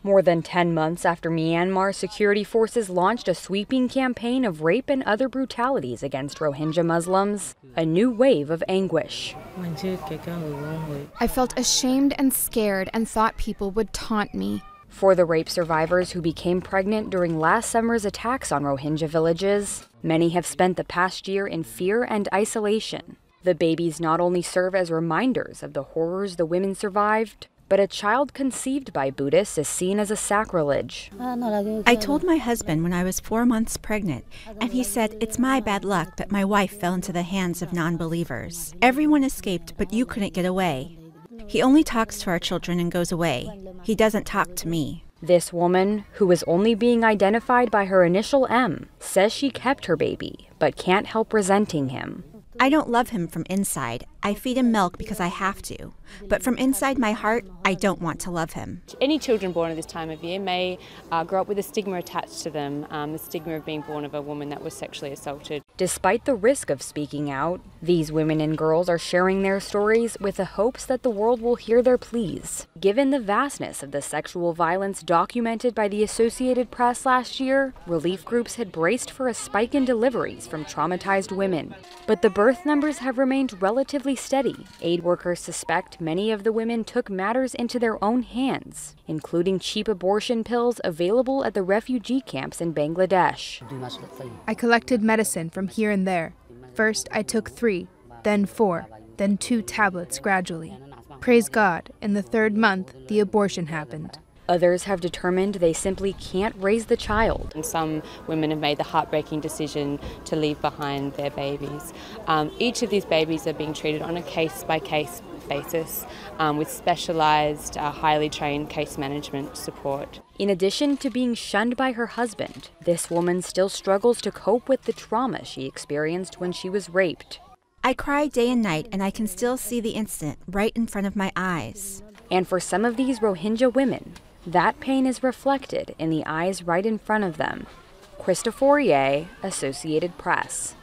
More than 10 months after Myanmar security forces launched a sweeping campaign of rape and other brutalities against Rohingya Muslims, a new wave of anguish. I felt ashamed and scared and thought people would taunt me. For the rape survivors who became pregnant during last summer's attacks on Rohingya villages, many have spent the past year in fear and isolation. The babies not only serve as reminders of the horrors the women survived, but a child conceived by Buddhists is seen as a sacrilege. I told my husband when I was 4 months pregnant, and he said, "It's my bad luck that my wife fell into the hands of non-believers. Everyone escaped, but you couldn't get away." He only talks to our children and goes away. He doesn't talk to me. This woman, who is only being identified by her initial M, says she kept her baby, but can't help resenting him. I don't love him from inside. I feed him milk because I have to. But from inside my heart, I don't want to love him. Any children born at this time of year may grow up with a stigma attached to them, the stigma of being born of a woman that was sexually assaulted. Despite the risk of speaking out, these women and girls are sharing their stories with the hopes that the world will hear their pleas. Given the vastness of the sexual violence documented by the Associated Press last year, relief groups had braced for a spike in deliveries from traumatized women. But the birth numbers have remained relatively steady. Aid workers suspect many of the women took matters into their own hands, including cheap abortion pills available at the refugee camps in Bangladesh. I collected medicine from here and there. First, I took 3, then 4, then 2 tablets gradually. Praise God, in the 3rd month, the abortion happened. Others have determined they simply can't raise the child. And some women have made the heartbreaking decision to leave behind their babies. Each of these babies are being treated on a case-by-case basis with specialised, highly trained case management support. In addition to being shunned by her husband, this woman still struggles to cope with the trauma she experienced when she was raped. I cry day and night, and I can still see the incident right in front of my eyes. And for some of these Rohingya women, that pain is reflected in the eyes right in front of them. Christopher Ye, Associated Press.